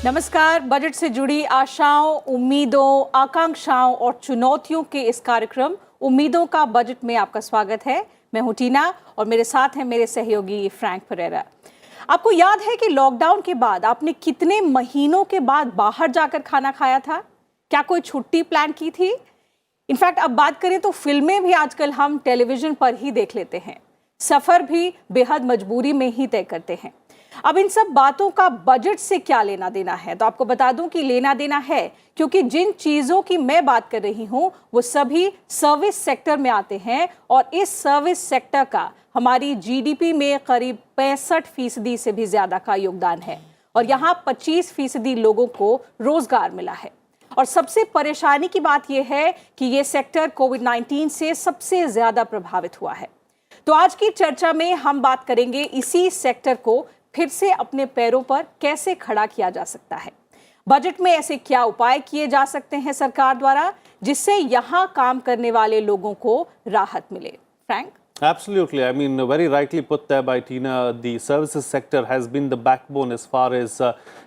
नमस्कार। बजट से जुड़ी आशाओं, उम्मीदों, आकांक्षाओं और चुनौतियों के इस कार्यक्रम उम्मीदों का बजट में आपका स्वागत है। मैं हूं टीना और मेरे साथ हैं मेरे सहयोगी फ्रैंक परेरा। आपको याद है कि लॉकडाउन के बाद आपने कितने महीनों के बाद बाहर जाकर खाना खाया था? क्या कोई छुट्टी प्लान की थी? इनफैक्ट अब बात करें तो फिल्में भी आजकल हम टेलीविजन पर ही देख लेते हैं। सफर भी बेहद मजबूरी में ही तय करते हैं। अब इन सब बातों का बजट से क्या लेना देना है? तो आपको बता दूं कि लेना देना है, क्योंकि जिन चीजों की मैं बात कर रही हूं वो सभी सर्विस सेक्टर में आते हैं और इस सर्विस सेक्टर का हमारी जीडीपी में करीब 65% से भी ज्यादा का योगदान है और यहाँ 25% लोगों को रोजगार मिला है। और सबसे परेशानी की बात यह है कि ये सेक्टर कोविड-19 से सबसे ज्यादा प्रभावित हुआ है। तो आज की चर्चा में हम बात करेंगे इसी सेक्टर को फिर से अपने पैरों पर कैसे खड़ा किया जा सकता है। बजट में ऐसे क्या उपाय किए जा सकते हैं सरकार द्वारा जिससे यहाँ काम करने वाले लोगों को राहत मिले। Frank? Absolutely. I mean, very rightly put there by Tina. The services sector has been the backbone as far as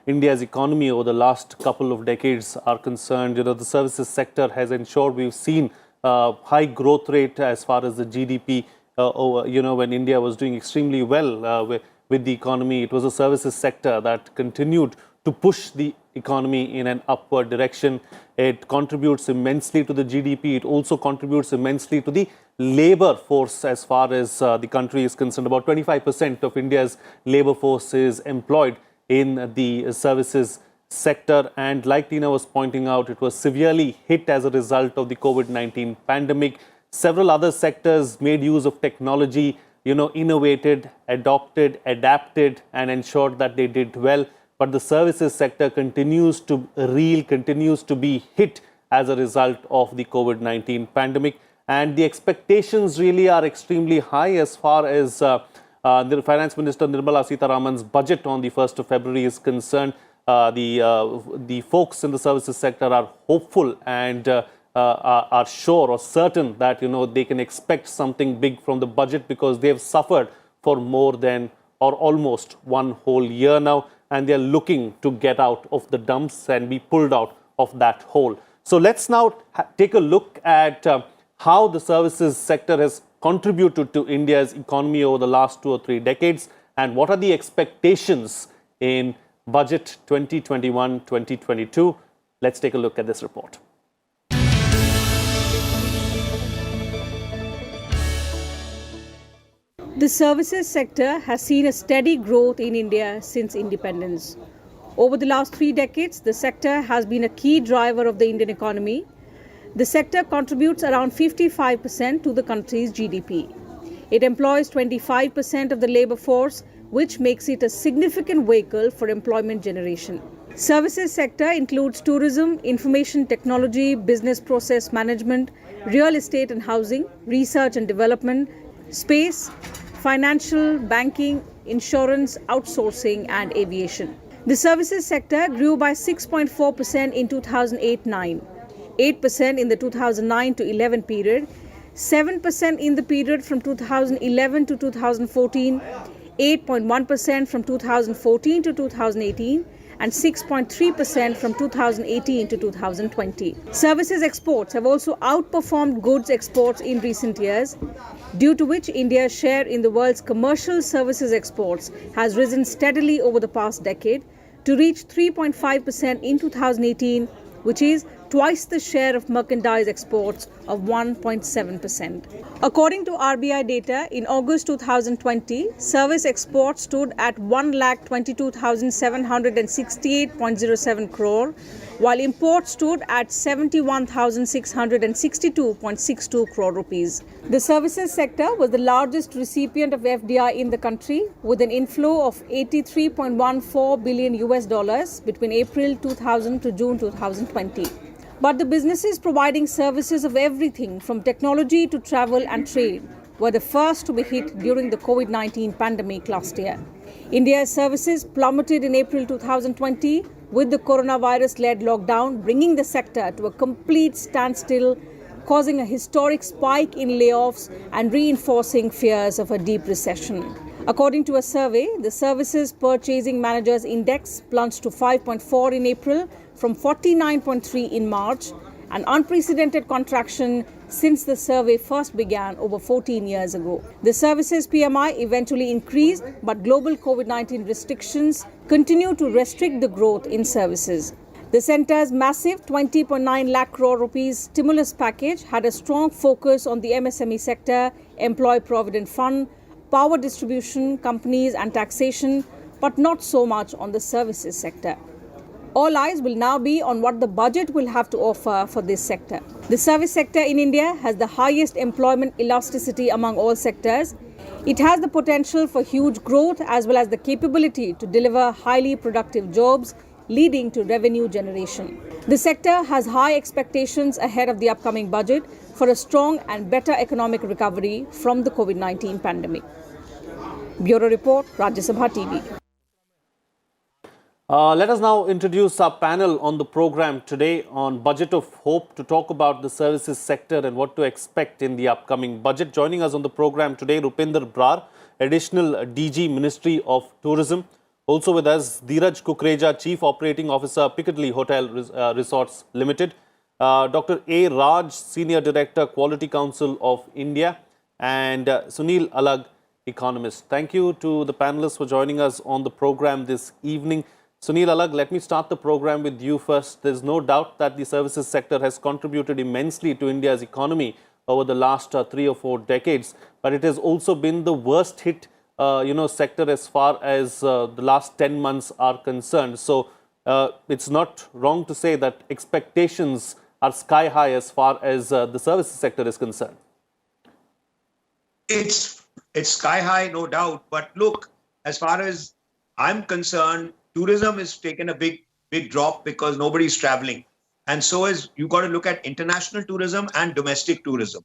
India's economy over the last couple of decades are concerned. You know, the services sector has ensured we've seen high growth rate as far as the GDP. When India was doing extremely well with the economy, it was the services sector that continued to push the economy in an upward direction. It contributes immensely to the GDP. It also contributes immensely to the labor force as far as the country is concerned. About 25% of India's labor force is employed in the services sector. And like Tina was pointing out, it was severely hit as a result of the COVID-19 pandemic. Several other sectors made use of technology, innovated, adopted, adapted, and ensured that they did well. But the services sector continues to reel, continues to be hit as a result of the COVID-19 pandemic. And the expectations really are extremely high as far as the Finance Minister Nirmala Sitharaman's budget on the 1st of February is concerned. The folks in the services sector are hopeful and are sure or certain that they can expect something big from the budget because they have suffered for more than or almost one whole year now, and they are looking to get out of the dumps and be pulled out of that hole. So let's now take a look at how the services sector has contributed to India's economy over the last 2 or 3 decades and what are the expectations in budget 2021-2022. Let's take a look at this report. The services sector has seen a steady growth in India since independence. Over the last 3 decades, the sector has been a key driver of the Indian economy. The sector contributes around 55% to the country's GDP. It employs 25% of the labor force, which makes it a significant vehicle for employment generation. Services sector includes tourism, information technology, business process management, real estate and housing, research and development, space, financial, banking, insurance, outsourcing, and aviation. The services sector grew by 6.4% in 2008-9, 8% in the 2009 to 11 period, 7% in the period from 2011 to 2014, 8.1% from 2014 to 2018, and 6.3% from 2018 to 2020. Services exports have also outperformed goods exports in recent years, due to which India's share in the world's commercial services exports has risen steadily over the past decade to reach 3.5% in 2018, which is twice the share of merchandise exports of 1.7%. According to RBI data, in August 2020, service exports stood at 1,22,768.07 crore, while imports stood at 71,662.62 crore rupees. The services sector was the largest recipient of FDI in the country, with an inflow of $83.14 billion between April 2000 to June 2020. But the businesses providing services of everything from technology to travel and trade were the first to be hit during the COVID-19 pandemic last year. India's services plummeted in April 2020 with the coronavirus-led lockdown, bringing the sector to a complete standstill, causing a historic spike in layoffs and reinforcing fears of a deep recession. According to a survey, the Services Purchasing Managers Index plunged to 5.4 in April from 49.3 in March, an unprecedented contraction since the survey first began over 14 years ago. The services PMI eventually increased, but global COVID-19 restrictions continue to restrict the growth in services. The centre's massive 20.9 lakh crore rupees stimulus package had a strong focus on the MSME sector, employee provident fund, power distribution, companies and taxation, but not so much on the services sector. All eyes will now be on what the budget will have to offer for this sector. The service sector in India has the highest employment elasticity among all sectors. It has the potential for huge growth as well as the capability to deliver highly productive jobs, leading to revenue generation. The sector has high expectations ahead of the upcoming budget for a strong and better economic recovery from the COVID-19 pandemic. Bureau Report, Rajya Sabha TV. Let us now introduce our panel on the program today on Budget of Hope to talk about the services sector and what to expect in the upcoming budget. Joining us on the program today, Rupinder Brar, Additional DG, Ministry of Tourism. Also with us, Dheeraj Kukreja, Chief Operating Officer, Piccadilly Hotel Resorts Limited. Dr. A. Raj, Senior Director, Quality Council of India. And Sunil Alag, Economist. Thank you to the panelists for joining us on the program this evening. Sunil Alag, let me start the program with you first. There's no doubt that the services sector has contributed immensely to India's economy over the last 3 or 4 decades, but it has also been the worst hit sector as far as the last 10 months are concerned. So it's not wrong to say that expectations are sky high as far as the services sector is concerned. It's sky high, no doubt. But look, as far as I'm concerned, tourism has taken a big drop because nobody's traveling. And so you got to look at international tourism and domestic tourism.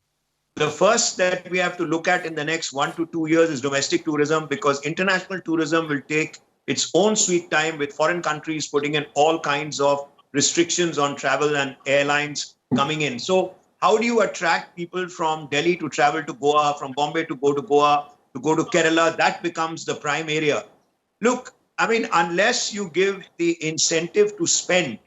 The first that we have to look at in the next 1 to 2 years is domestic tourism, because international tourism will take its own sweet time with foreign countries putting in all kinds of restrictions on travel and airlines coming in. So how do you attract people from Delhi to travel to Goa, from Bombay to go to Goa, to go to Kerala? That becomes the prime area. Look, I mean, unless you give the incentive to spend,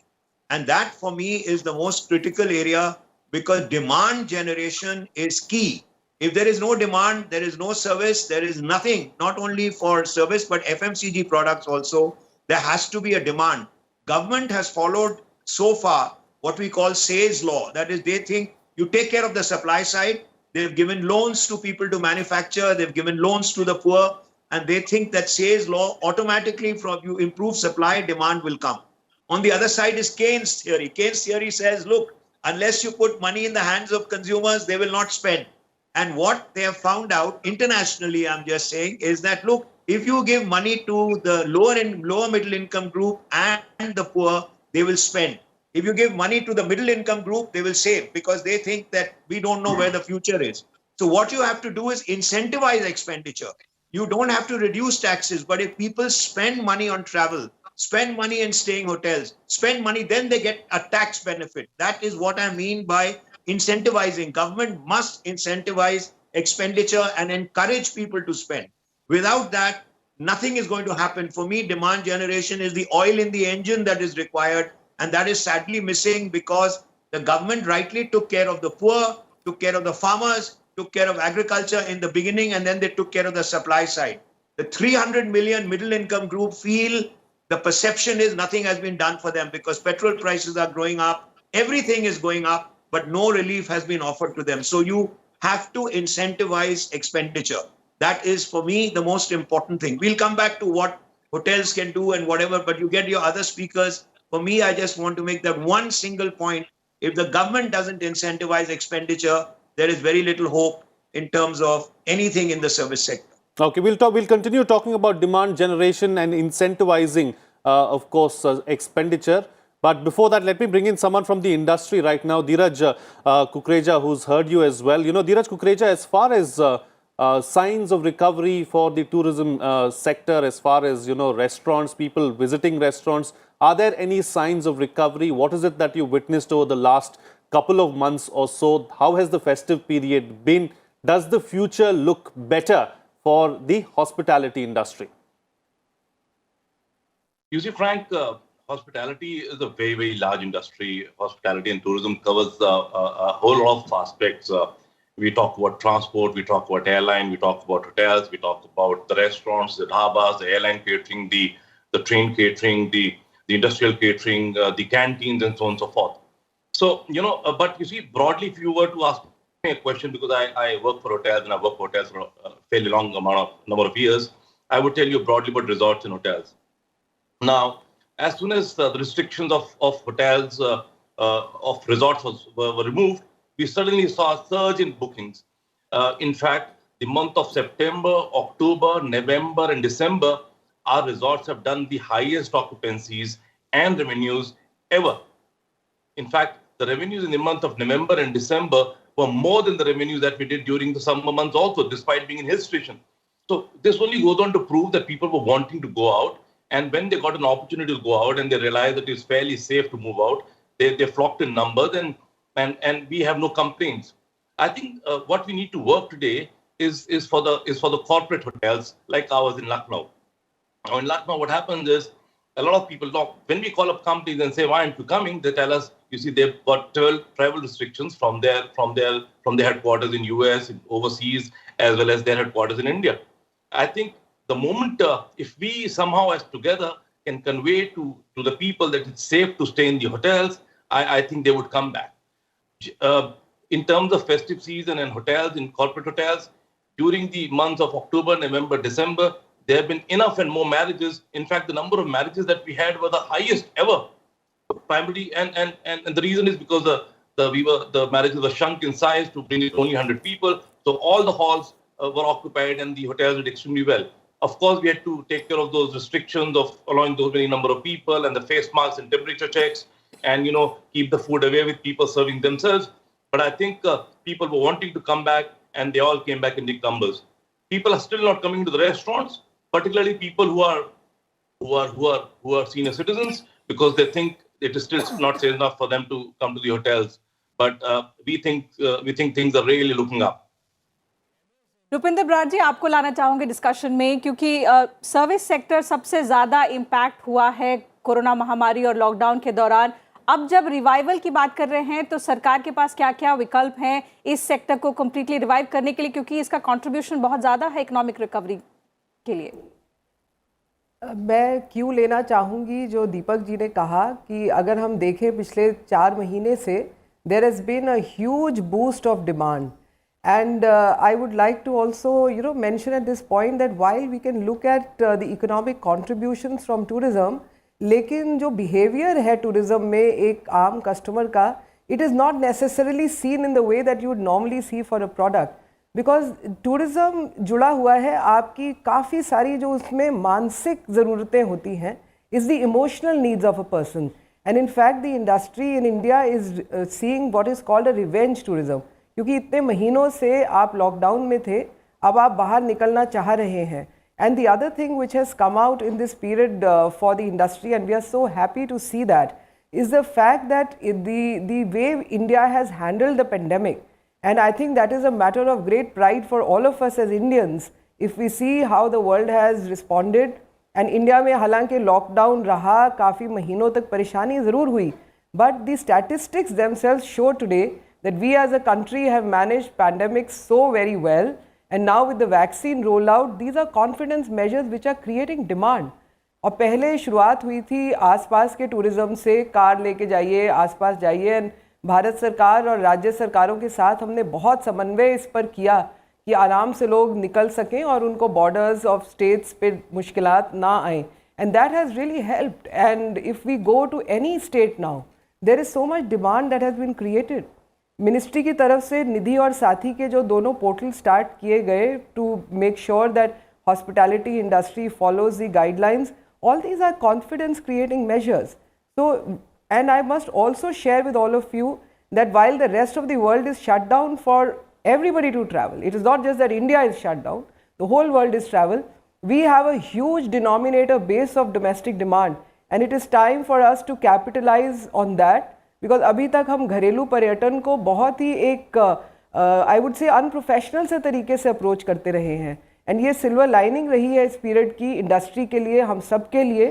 and that for me is the most critical area, because demand generation is key. If there is no demand, there is no service, there is nothing, not only for service, but FMCG products also, there has to be a demand. Government has followed so far what we call SAYS law. That is, they think you take care of the supply side. They've given loans to people to manufacture. They've given loans to the poor. And they think that SAYS law automatically, from you improve supply, demand will come. On the other side is Keynes theory. Keynes theory says, look, unless you put money in the hands of consumers, they will not spend. And what they have found out internationally, I'm just saying, is that, look, if you give money to the lower middle income group and the poor, they will spend. If you give money to the middle income group, they will save, because they think that we don't know where the future is. So what you have to do is incentivize expenditure. You don't have to reduce taxes, but if people spend money on travel, spend money in staying hotels, spend money, then they get a tax benefit. That is what I mean by incentivizing. Government must incentivize expenditure and encourage people to spend. Without that, nothing is going to happen. For me, demand generation is the oil in the engine that is required. And that is sadly missing, because the government rightly took care of the poor, took care of the farmers, took care of agriculture in the beginning, and then they took care of the supply side. The 300 million middle income group feel the perception is nothing has been done for them, because petrol prices are growing up, everything is going up, but no relief has been offered to them. So you have to incentivize expenditure. That is, for me, the most important thing. We'll come back to what hotels can do and whatever, but you get your other speakers. For me, I just want to make that one single point. If the government doesn't incentivize expenditure, there is very little hope in terms of anything in the service sector. Okay, we'll continue talking about demand generation and incentivizing, of course, expenditure. But before that, let me bring in someone from the industry right now, Dheeraj Kukreja, who's heard you as well. You know, Dheeraj Kukreja, as far as signs of recovery for the tourism sector, as far as, restaurants, people visiting restaurants, are there any signs of recovery? What is it that you witnessed over the last couple of months or so? How has the festive period been? Does the future look better for the hospitality industry? You see, Frank, hospitality is a very, very large industry. Hospitality and tourism covers a whole lot of aspects. We talk about transport, we talk about airline, we talk about hotels, we talk about the restaurants, the dhabas, the airline catering, the train catering, the industrial catering, the canteens, and so on and so forth. So, but you see, broadly, if you were to ask me a question, because I work for hotels and I've worked for hotels for a fairly long number of years, I would tell you broadly about resorts and hotels. Now, as soon as the restrictions of hotels, of resorts were removed, we suddenly saw a surge in bookings. In fact, the month of September, October, November, and December, our resorts have done the highest occupancies and revenues ever. In fact, the revenues in the month of November and December were more than the revenues that we did during the summer months also, despite being in hill station. So this only goes on to prove that people were wanting to go out. And when they got an opportunity to go out and they realized that it's fairly safe to move out, they flocked in numbers and we have no complaints. I think what we need to work today is for the corporate hotels like ours in Lucknow. Now in Lucknow, what happens is a lot of people talk, when we call up companies and say, why aren't you coming? They tell us, you see, they've got travel restrictions from their headquarters in US, overseas, as well as their headquarters in India. I think the moment, if we somehow as together can convey to the people that it's safe to stay in the hotels, I think they would come back. In terms of festive season and hotels, in corporate hotels, during the months of October, November, December, there have been enough and more marriages. In fact, the number of marriages that we had were the highest ever. Primarily, and the reason is because the marriages were shrunk in size to bring it only 100 people. So all the halls were occupied and the hotels did extremely well. Of course, we had to take care of those restrictions of allowing those many number of people and the face masks and temperature checks and, keep the food away with people serving themselves. But I think people were wanting to come back and they all came back in big numbers. People are still not coming to the restaurants, particularly people who are senior citizens, because they think it is still not safe enough for them to come to the hotels. But we think things are really looking up. Rupinder Brar ji, आपको लाना चाहूंगे discussion में, क्योंकि service sector सबसे ज़्यादा impact हुआ है corona महामारी और लॉकडाउन के दौरान. अब जब रिवाइवल की बात कर रहे हैं तो सरकार के पास क्या क्या विकल्प हैं इस सेक्टर को कम्प्लीटली रिवाइव करने के लिए, क्योंकि इसका कंट्रीब्यूशन बहुत ज़्यादा है इकोनॉमिक रिकवरी के लिए. मैं क्यों लेना चाहूँगी जो दीपक जी ने कहा कि अगर हम देखें पिछले 4 महीने से there has been a huge boost of demand. And I would like to also, mention at this point that while we can look at the economic contributions from tourism, लेकिन जो behavior है tourism में एक आम customer का, it is not necessarily seen in the way that you would normally see for a product. Because tourism जुड़ा हुआ है आपकी काफ़ी सारी जो उसमें मानसिक ज़रूरतें होती हैं, is the emotional needs of a person. And in fact, the industry in India is seeing what is called a revenge tourism. क्योंकि इतने महीनों से आप लॉकडाउन में थे, अब आप बाहर निकलना चाह रहे हैं. And the other thing which has come out in this period for the industry and we are so happy to see that is the fact that the way India has handled the pandemic. And I think that is a matter of great pride for all of us as Indians if we see how the world has responded. And India में हालांकि lockdown रहा, काफ़ी महीनों तक परेशानी ज़रूर हुई, but the statistics themselves show today that we as a country have managed pandemics so very well, and now with the vaccine rollout, these are confidence measures which are creating demand. और पहले शुरुआत हुई थी आसपास के tourism से, car लेके जाइए, आसपास जाइए, एंड भारत सरकार और राज्य सरकारों के साथ हमने बहुत समन्वय इस पर किया कि आराम से लोग निकल सकें और उनको बॉर्डर्स ऑफ स्टेट्स पे मुश्किलात ना आएँ. And that has really helped. And if we go to any state now, there is so much demand that has been created. Ministry की तरफ से निधि और साथी के जो दोनों पोर्टल स्टार्ट किए गए to make sure that hospitality industry follows the guidelines, all these are confidence creating measures. So and I must also share with all of you that while the rest of the world is shut down for everybody to travel, it is not just that India is shut down, the whole world is travel, we have a huge denominator base of domestic demand and it is time for us to capitalize on that. Because अभी तक हम घरेलू पर्यटन को बहुत ही एक I would say unprofessional से तरीके से अप्रोच करते रहे हैं. एंड ये सिल्वर लाइनिंग रही है इस पीरियड की इंडस्ट्री के लिए, हम सब के लिए,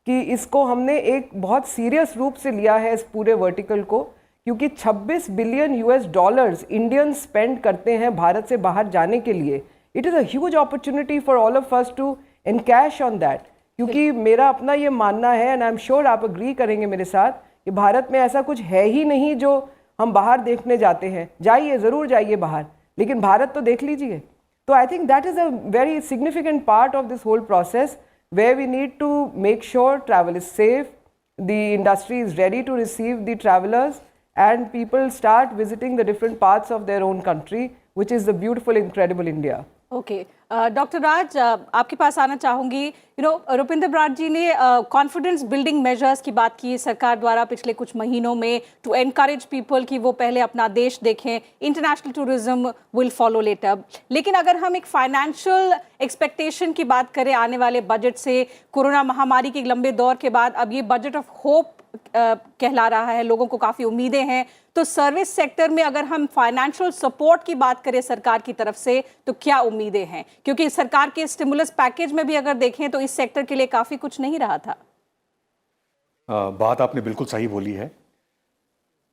कि इसको हमने एक बहुत सीरियस रूप से लिया है इस पूरे वर्टिकल को, क्योंकि 26 billion US dollars Indian spend करते हैं भारत से बाहर जाने के लिए. It is a huge opportunity for all of us to encash on that. क्योंकि मेरा अपना ये मानना है, एंड आई एम श्योर आप अग्री करेंगे मेरे साथ, कि भारत में ऐसा कुछ है ही नहीं जो हम बाहर देखने जाते हैं. जाइए, ज़रूर जाइए बाहर, लेकिन भारत तो देख लीजिए. तो I think that is a very significant part of this whole process, where we need to make sure travel is safe, the industry is ready to receive the travelers, and people start visiting the different parts of their own country, which is the beautiful, incredible India. Okay doctor Raj, आपके पास आना चाहूंगी. रुपिंदर ब्राट जी ने confidence building measures की बात की सरकार द्वारा पिछले कुछ महीनों में, टू एनकरेज पीपल कि वो पहले अपना देश देखें, international tourism will follow later. लेकिन अगर हम एक फाइनेंशियल एक्सपेक्टेशन की बात करें आने वाले बजट से, कोरोना महामारी के लंबे दौर के बाद अब ये बजट ऑफ होप कहला रहा है, लोगों को काफ़ी उम्मीदें हैं. तो सर्विस सेक्टर में अगर हम फाइनेंशियल सपोर्ट की बात करें सरकार की तरफ से, तो क्या उम्मीदें हैं? क्योंकि सरकार के स्टिमुलस पैकेज में भी अगर देखें तो इस सेक्टर के लिए काफ़ी कुछ नहीं रहा था. बात आपने बिल्कुल सही बोली है.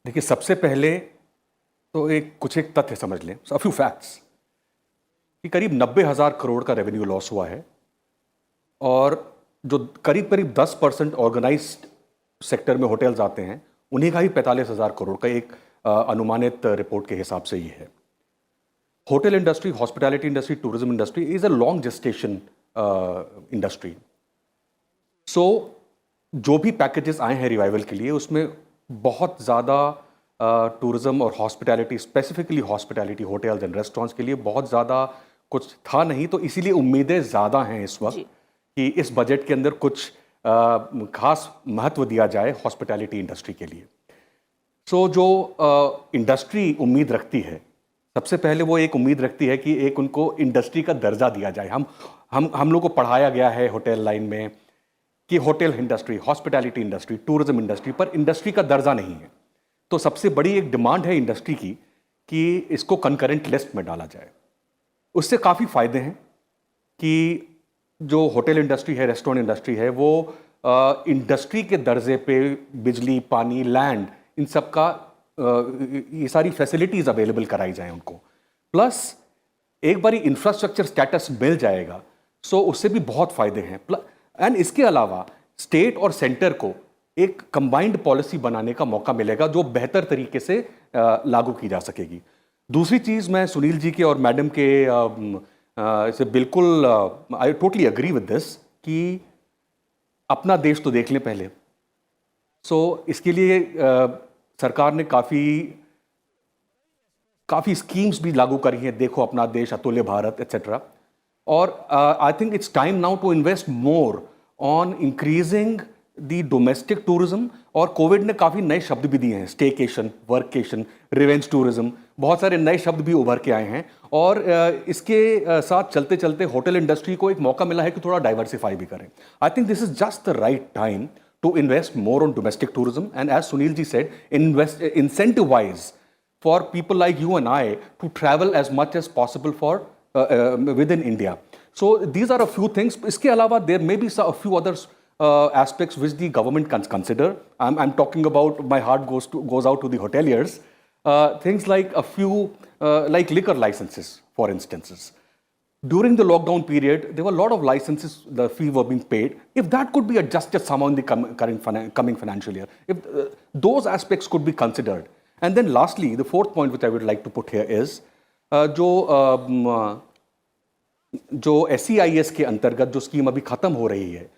देखिए, सबसे पहले तो एक तथ्य समझ लें, अ फ्यू फैक्ट्स, कि करीब 90,000 करोड़ का रेवेन्यू लॉस हुआ है, और जो करीब 10% ऑर्गेनाइज्ड सेक्टर में होटल्स आते हैं, उन्हीं का ही 45,000 करोड़ का एक अनुमानित रिपोर्ट के हिसाब से ही है. Hotel industry, hospitality industry, tourism industry is a long gestation industry. So जो भी पैकेजेस आए हैं रिवाइवल के लिए, उसमें बहुत ज़्यादा टूरिज्म और hospitality, specifically hospitality, hotels and restaurants के लिए बहुत ज़्यादा कुछ था नहीं. तो इसीलिए उम्मीदें ज़्यादा हैं इस वक्त कि इस बजट के अंदर कुछ खास महत्व दिया जाए हॉस्पिटैलिटी इंडस्ट्री के लिए. सो जो इंडस्ट्री उम्मीद रखती है, सबसे पहले वो एक उम्मीद रखती है कि एक उनको इंडस्ट्री का दर्जा दिया जाए. हम लोग को पढ़ाया गया है होटल लाइन में कि hotel industry, hospitality industry, tourism industry, पर इंडस्ट्री का दर्जा नहीं है. तो सबसे बड़ी एक डिमांड है इंडस्ट्री की कि इसको कंकरेंट लिस्ट में डाला जाए. उससे काफ़ी फायदे हैं कि जो होटल इंडस्ट्री है, रेस्टोरेंट इंडस्ट्री है, वो इंडस्ट्री के दर्जे पे बिजली, पानी, लैंड, इन सब का ये सारी फैसिलिटीज़ अवेलेबल कराई जाए उनको. प्लस एक बारी इंफ्रास्ट्रक्चर स्टेटस मिल जाएगा, सो उससे भी बहुत फ़ायदे हैं. एंड इसके अलावा स्टेट और सेंटर को एक कंबाइंड पॉलिसी बनाने का मौका मिलेगा जो बेहतर तरीके से लागू की जा सकेगी. दूसरी चीज़, मैं सुनील जी के और मैडम के इसे बिल्कुल I totally agree with this कि अपना देश तो देख लें पहले. सो इसके लिए सरकार ने काफ़ी स्कीम्स भी लागू करी हैं. देखो अपना देश, अतुल्य भारत, एट्सेट्रा. और I think it's time now to invest more on increasing the domestic tourism. और कोविड ने काफ़ी नए शब्द भी दिए हैं, स्टेकेशन, वर्केशन, रिवेंज टूरिज्म, बहुत सारे नए शब्द भी उभर के आए हैं. और इसके साथ चलते चलते होटल इंडस्ट्री को एक मौका मिला है कि थोड़ा डाइवर्सिफाई भी करें. I think this is just the right time to invest more on domestic tourism, and as Sunil ji said, incentivize for people like you and I to travel as much as possible for within India. So these are a few things. Iske alawa there may be a few other aspects which the government can consider. I'm talking about, my heart goes out to the hoteliers. Things like a few like liquor licenses, for instances. During the lockdown period, there were a lot of licenses, the fee were being paid. If that could be adjusted somehow in the coming financial year, if those aspects could be considered. And then lastly, the fourth point which I would like to put here is, जो SEIS के अंतर्गत जो scheme अभी खत्म हो रही है,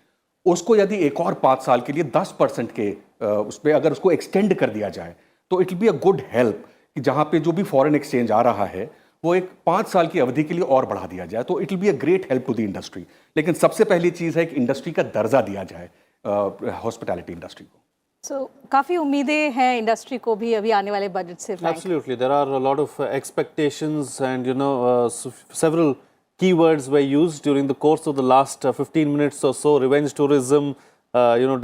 उसको यदि एक और 5 साल के लिए 10% के उस पर अगर उसको एक्सटेंड कर दिया जाए, तो it will be a good help कि जहाँ पे जो भी फॉरेन एक्सचेंज आ रहा है वो एक 5 साल की अवधि के लिए और बढ़ा दिया जाए, तो it will be a great help to the industry. लेकिन सबसे पहली चीज़ है कि इंडस्ट्री का दर्जा दिया जाए हॉस्पिटैलिटी इंडस्ट्री को. So, काफ़ी उम्मीदें हैं इंडस्ट्री को भी अभी आने वाले बजट से. Absolutely, there are a lot of expectations, and several keywords were used during the course of the last 15 minutes or so. Revenge tourism,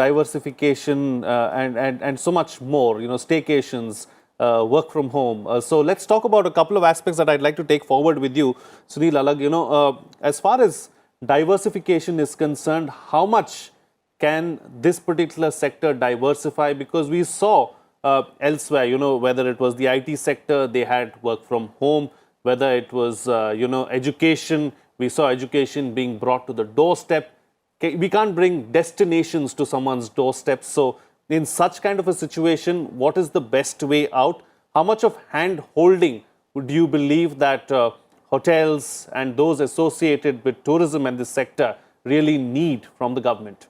diversification, and so much more. Staycations, work from home. So let's talk about a couple of aspects that I'd like to take forward with you, Sunil Alagh. As far as diversification is concerned, how much can this particular sector diversify? Because we saw elsewhere, whether it was the IT sector, they had work from home, whether it was, education, we saw education being brought to the doorstep. We can't bring destinations to someone's doorstep. So in such kind of a situation, what is the best way out? How much of hand holding would you believe that hotels and those associated with tourism and this sector really need from the government?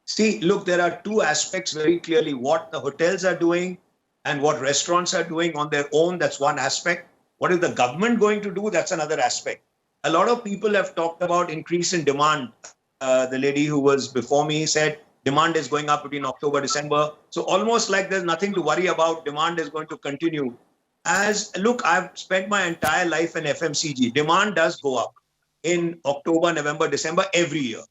See, look, there are two aspects very clearly. What the hotels are doing and what restaurants are doing on their own, that's one aspect. What is the government going to do? That's another aspect. A lot of people have talked about increase in demand. The lady who was before me said demand is going up between October, December. So almost like there's nothing to worry about. Demand is going to continue. Look, I've spent my entire life in FMCG. Demand does go up in October, November, December every year.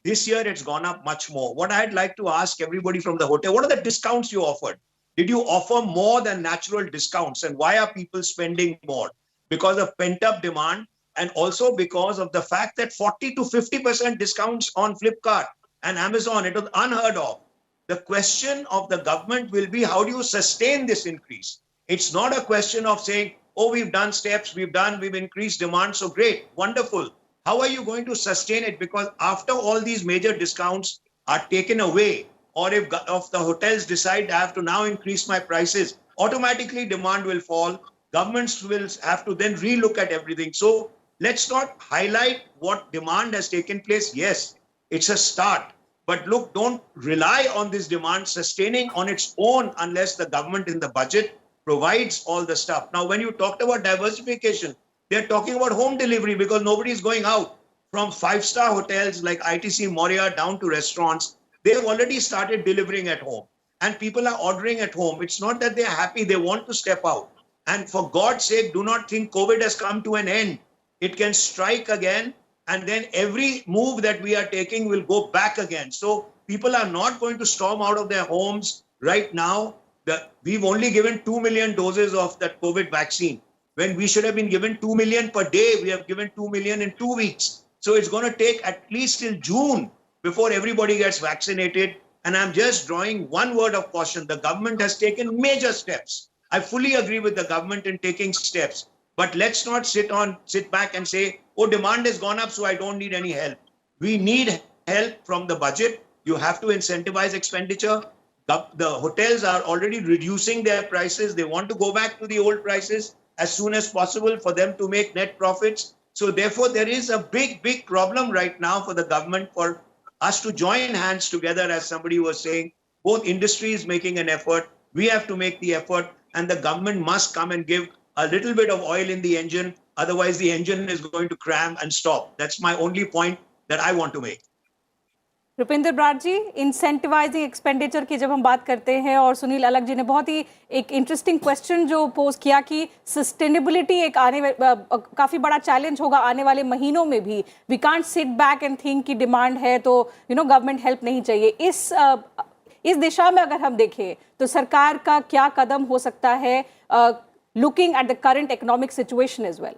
This year, it's gone up much more. What I'd like to ask everybody from the hotel, what are the discounts you offered? Did you offer more than natural discounts? And why are people spending more? Because of pent-up demand and also because of the fact that 40 to 50% discounts on Flipkart and Amazon, it was unheard of. The question of the government will be, how do you sustain this increase? It's not a question of saying, oh, we've done steps, we've increased demand, so great, wonderful. How are you going to sustain it? Because after all these major discounts are taken away, or if the hotels decide I have to now increase my prices, automatically demand will fall. Governments will have to then relook at everything. So let's not highlight what demand has taken place. Yes, it's a start. But look, don't rely on this demand sustaining on its own unless the government in the budget provides all the stuff. Now, when you talked about diversification, they're talking about home delivery because nobody is going out. From five-star hotels like ITC Moria down to restaurants, they've already started delivering at home. And people are ordering at home. It's not that they're happy, they want to step out. And for God's sake, do not think COVID has come to an end. It can strike again, and then every move that we are taking will go back again. So people are not going to storm out of their homes right now. We've only given 2 million doses of that COVID vaccine. When we should have been given 2 million per day, we have given 2 million in 2 weeks. So it's going to take at least till June before everybody gets vaccinated. And I'm just drawing one word of caution. The government has taken major steps. I fully agree with the government in taking steps. But let's not sit back and say, oh, demand has gone up, so I don't need any help. We need help from the budget. You have to incentivize expenditure. The hotels are already reducing their prices. They want to go back to the old prices as soon as possible for them to make net profits. So therefore, there is a big, big problem right now for the government, for us to join hands together, as somebody was saying. Both industries making an effort. We have to make the effort, and the government must come and give a little bit of oil in the engine. Otherwise, the engine is going to cram and stop. That's my only point that I want to make. Rupinder Brar ji, incentivising expenditure की जब हम बात करते हैं, और सुनील अलग जी ने बहुत ही एक इंटरेस्टिंग क्वेश्चन जो पोज किया कि सस्टेनेबिलिटी एक काफ़ी बड़ा चैलेंज होगा आने वाले महीनों में भी. We can't sit back and think कि डिमांड है तो गवर्नमेंट हेल्प नहीं चाहिए. इस दिशा में अगर हम देखें तो सरकार का क्या कदम हो सकता है, looking at the current economic situation as well?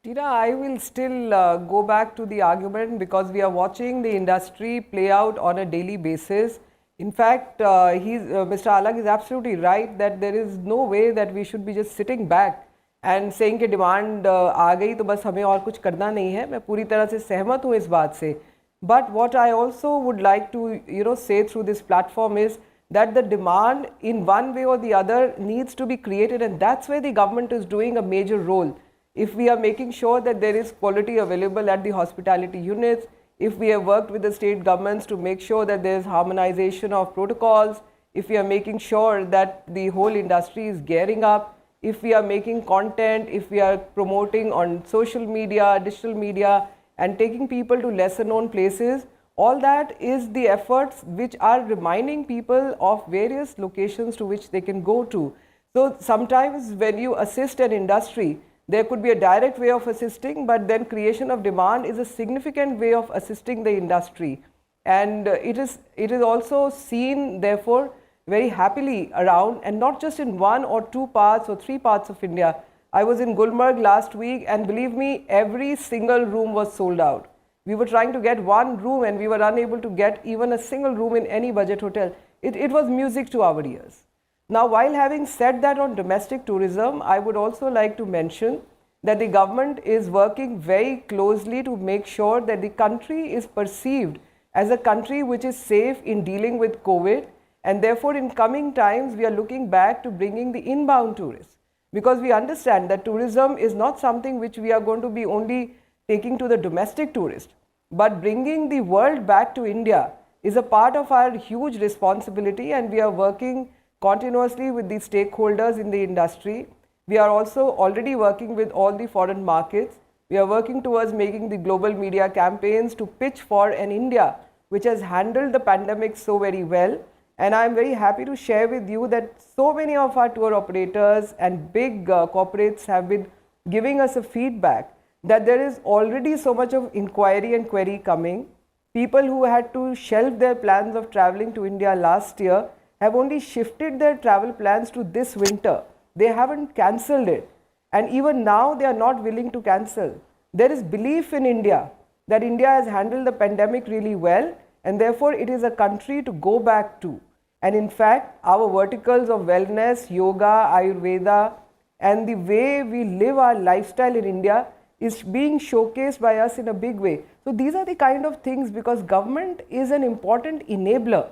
Tina, I will still go back to the argument because we are watching the industry play out on a daily basis. In fact, Mr. Alagh is absolutely right that there is no way that we should be just sitting back and saying कि demand आ गई तो बस हमें और कुछ करना नहीं है. मैं पूरी तरह से सहमत हूँ इस बात से. But what I also would like to say through this platform is that the demand in one way or the other needs to be created, and that's where the government is doing a major role. If we are making sure that there is quality available at the hospitality units, if we have worked with the state governments to make sure that there is harmonization of protocols, if we are making sure that the whole industry is gearing up, if we are making content, if we are promoting on social media, digital media, and taking people to lesser known places, all that is the efforts which are reminding people of various locations to which they can go to. So sometimes when you assist an industry, there could be a direct way of assisting, but then creation of demand is a significant way of assisting the industry. And it is also seen, therefore, very happily around, and not just in 1 or 2 parts or 3 parts of India. I was in Gulmarg last week, and believe me, every single room was sold out. We were trying to get one room and we were unable to get even a single room in any budget hotel. It was music to our ears. Now, while having said that on domestic tourism, I would also like to mention that the government is working very closely to make sure that the country is perceived as a country which is safe in dealing with COVID, and therefore in coming times we are looking back to bringing the inbound tourists, because we understand that tourism is not something which we are going to be only taking to the domestic tourist, but bringing the world back to India is a part of our huge responsibility, and we are working continuously with the stakeholders in the industry. We are also already working with all the foreign markets. We are working towards making the global media campaigns to pitch for an India which has handled the pandemic so very well. And I am very happy to share with you that so many of our tour operators and big corporates have been giving us a feedback that there is already so much of inquiry and query coming. People who had to shelve their plans of traveling to India last year have only shifted their travel plans to this winter. They haven't cancelled it. And even now they are not willing to cancel. There is belief in India that India has handled the pandemic really well, and therefore it is a country to go back to. And in fact, our verticals of wellness, yoga, Ayurveda, and the way we live our lifestyle in India is being showcased by us in a big way. So these are the kind of things, because government is an important enabler,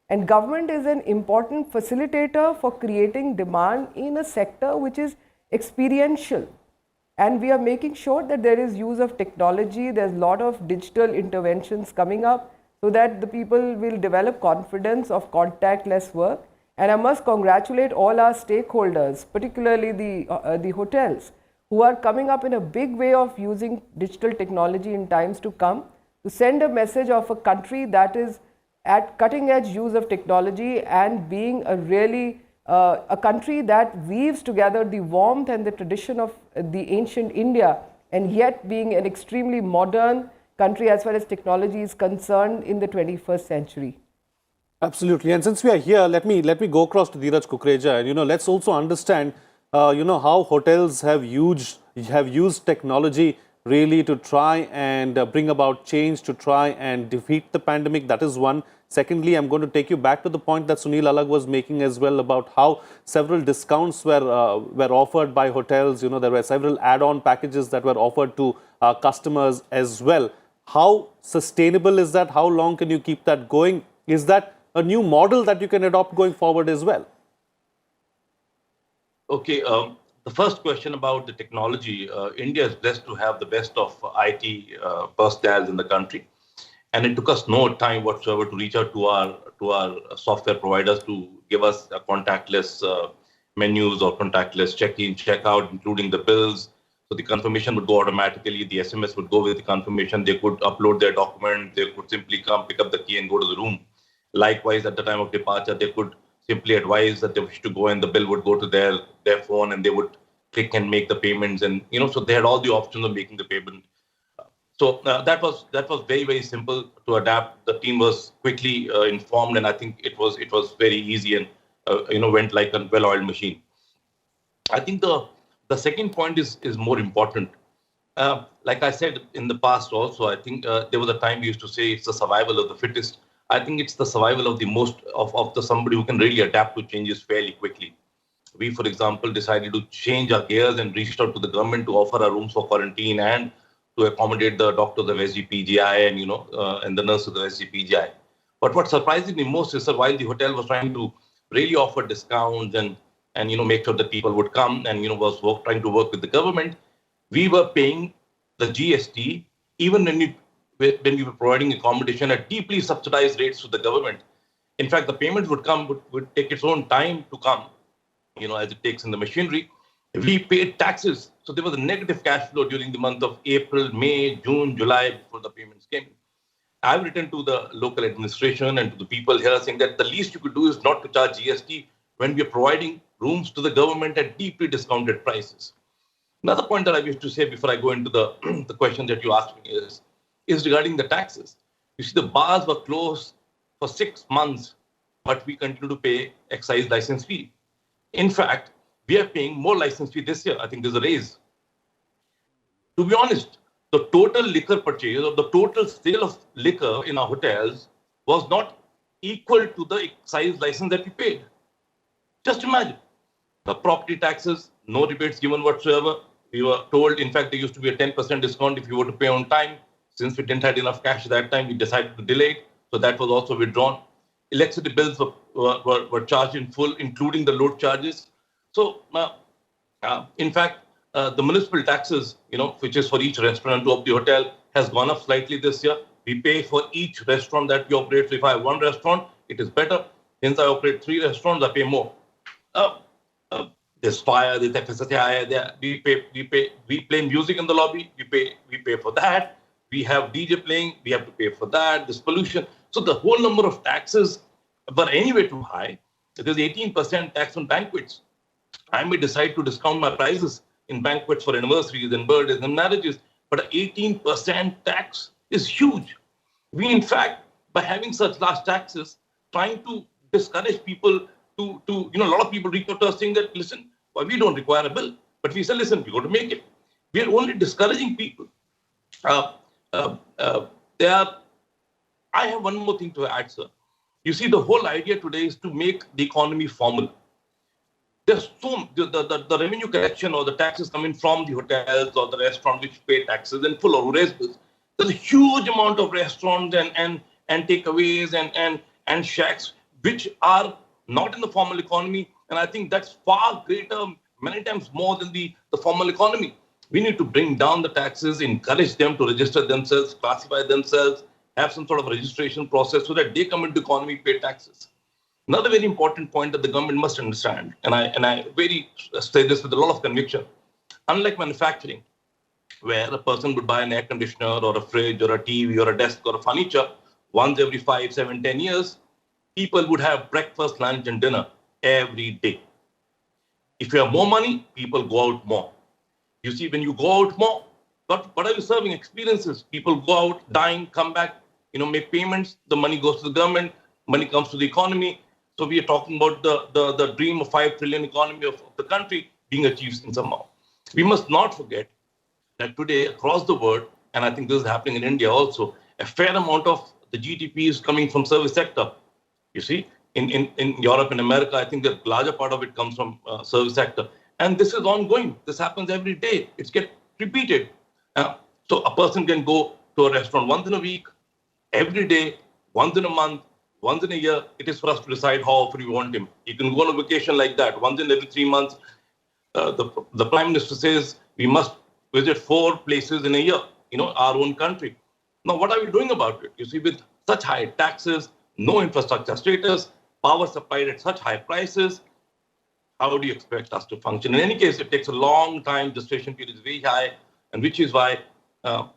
and government is an important facilitator for creating demand in a sector which is experiential. And we are making sure that there is use of technology, there's a lot of digital interventions coming up so that the people will develop confidence of contactless work. And I must congratulate all our stakeholders, particularly the hotels, who are coming up in a big way of using digital technology in times to come to send a message of a country that is at cutting edge use of technology and being a really a country that weaves together the warmth and the tradition of the ancient India, and yet being an extremely modern country as far as technology is concerned in the 21st century. Absolutely. And since we are here, let me go across to Dheeraj Kukreja, and let's also understand how hotels have used technology really to try and bring about change, to try and defeat the pandemic. That is one. Secondly, I'm going to take you back to the point that Sunil Alagh was making as well about how several discounts were offered by hotels. There were several add-on packages that were offered to customers as well. How sustainable is that? How long can you keep that going? Is that a new model that you can adopt going forward as well? Okay, the first question about the technology. India is blessed to have the best of IT personnel in the country. And it took us no time whatsoever to reach out to our software providers to give us contactless menus or contactless check-in, check-out, including the bills. So the confirmation would go automatically. The SMS would go with the confirmation. They could upload their document. They could simply come, pick up the key and go to the room. Likewise, at the time of departure, they could simply advise that they wish to go, and the bill would go to their phone, and they would click and make the payments. And, so they had all the options of making the payment. So that was very, very simple to adapt. The team was quickly informed, and I think it was very easy and went like a well-oiled machine. I think the second point is more important. Like I said in the past also, I think there was a time we used to say it's the survival of the fittest. I think it's the survival of the somebody who can really adapt to changes fairly quickly. We, for example, decided to change our gears and reached out to the government to offer our rooms for quarantine and to accommodate the doctors of SGPGI and the nurses of SGPGI. But what surprised me most is that while the hotel was trying to really offer discounts and make sure that people would come and was trying to work with the government, we were paying the GST even when we were providing accommodation at deeply subsidized rates to the government. In fact, the payments would take its own time to come, as it takes in the machinery. We paid taxes. So there was a negative cash flow during the month of April, May, June, July before the payments came. I've written to the local administration and to the people here saying that the least you could do is not to charge GST when we are providing rooms to the government at deeply discounted prices. Another point that I wish to say before I go into the question that you asked me is regarding the taxes. You see, the bars were closed for 6 months but we continue to pay excise license fee. In fact, we are paying more license fee this year. I think there's a raise. To be honest, the total liquor purchase or the total sale of liquor in our hotels was not equal to the excise license that we paid. Just imagine. The property taxes, no rebates given whatsoever. We were told, in fact, there used to be a 10% discount if you were to pay on time. Since we didn't have enough cash at that time, we decided to delay it. So that was also withdrawn. Electricity bills were charged in full, including the load charges. So, in fact, the municipal taxes, which is for each restaurant of the hotel, has gone up slightly this year. We pay for each restaurant that we operate. So if I have one restaurant, it is better. Since I operate 3 restaurants, I pay more. There's fire, there's FSSAI, we play music in the lobby, we pay for that. We have DJ playing, we have to pay for that. There's pollution. So the whole number of taxes were anyway too high. There's 18% tax on banquets. I may decide to discount my prices in banquets for anniversaries and birthdays and marriages, but 18% tax is huge. We, in fact, by having such large taxes, trying to discourage people to a lot of people reach out to us saying that, listen, well, we don't require a bill. But we say, listen, we're going to make it. We are only discouraging people. I have one more thing to add, sir. You see, the whole idea today is to make the economy formal. There's the revenue collection or the taxes coming from the hotels or the restaurants which pay taxes and full of raise bills. There's a huge amount of restaurants and takeaways and shacks which are not in the formal economy. And I think that's far greater, many times more than the formal economy. We need to bring down the taxes, encourage them to register themselves, classify themselves, have some sort of registration process so that they come into the economy, pay taxes. Another very important point that the government must understand, and I very say this with a lot of conviction, unlike manufacturing, where a person would buy an air conditioner or a fridge or a TV or a desk or a furniture once every 5, 7, 10 years, people would have breakfast, lunch, and dinner every day. If you have more money, people go out more. You see, when you go out more, what are you serving? Experiences. People go out, dine, come back, make payments. The money goes to the government. Money comes to the economy. So we are talking about the dream of 5 trillion economy of the country being achieved in somehow. We must not forget that today across the world, and I think this is happening in India also, a fair amount of the GDP is coming from service sector. You see, in Europe and America, I think the larger part of it comes from service sector. And this is ongoing. This happens every day. It's get repeated. So a person can go to a restaurant once in a week, every day, once in a month, once in a year. It is for us to decide how often we want him. He can go on a vacation like that, once in every 3 months. The Prime Minister says we must visit 4 places in a year, our own country. Now, what are we doing about it? You see, with such high taxes, no infrastructure status, power supplied at such high prices, how do you expect us to function? In any case, it takes a long time. Gestation period is very high, and which is why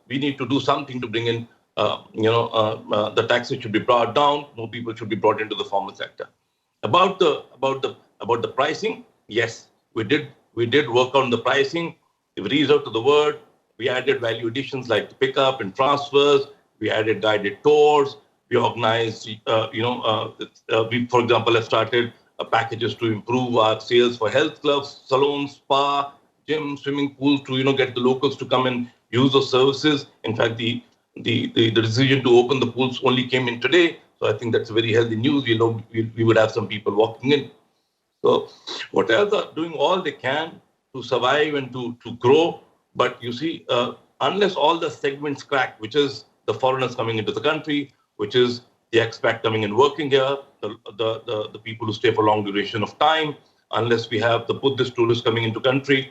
we need to do something to bring in, the taxes should be brought down. More people should be brought into the formal sector. About the pricing, yes, we did work on the pricing. We reached out to the world. We added value additions like the pickup and transfers. We added guided tours. We organized, we, for example, have started packages to improve our sales for health clubs, salons, spa, gyms, swimming pools to, get the locals to come and use those services. In fact, the decision to open the pools only came in today. So I think that's very healthy news. We would have some people walking in. So hotels are doing all they can to survive and to grow. But you see, unless all the segments crack, which is the foreigners coming into the country, which is the expat coming and working here, the people who stay for long duration of time, unless we have the Buddhist tourists coming into country,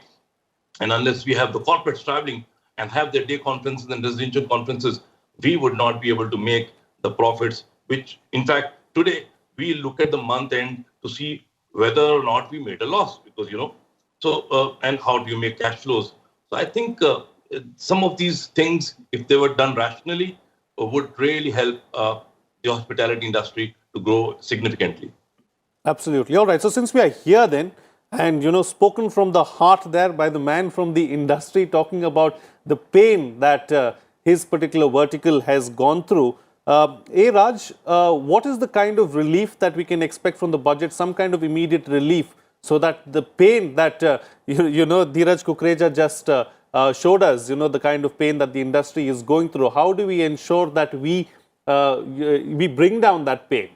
and unless we have the corporates traveling and have their day conferences and residential conferences, we would not be able to make the profits, which in fact, today we look at the month end to see whether or not we made a loss, because, and how do you make cash flows? So I think some of these things, if they were done rationally, would really help the hospitality industry to grow significantly. Absolutely. All right. So since we are here then, and spoken from the heart there by the man from the industry talking about the pain that his particular vertical has gone through, Raj, what is the kind of relief that we can expect from the budget? Some kind of immediate relief, so that the pain that Dheeraj Kukreja just showed us, the kind of pain that the industry is going through. How do we ensure that we bring down that pain?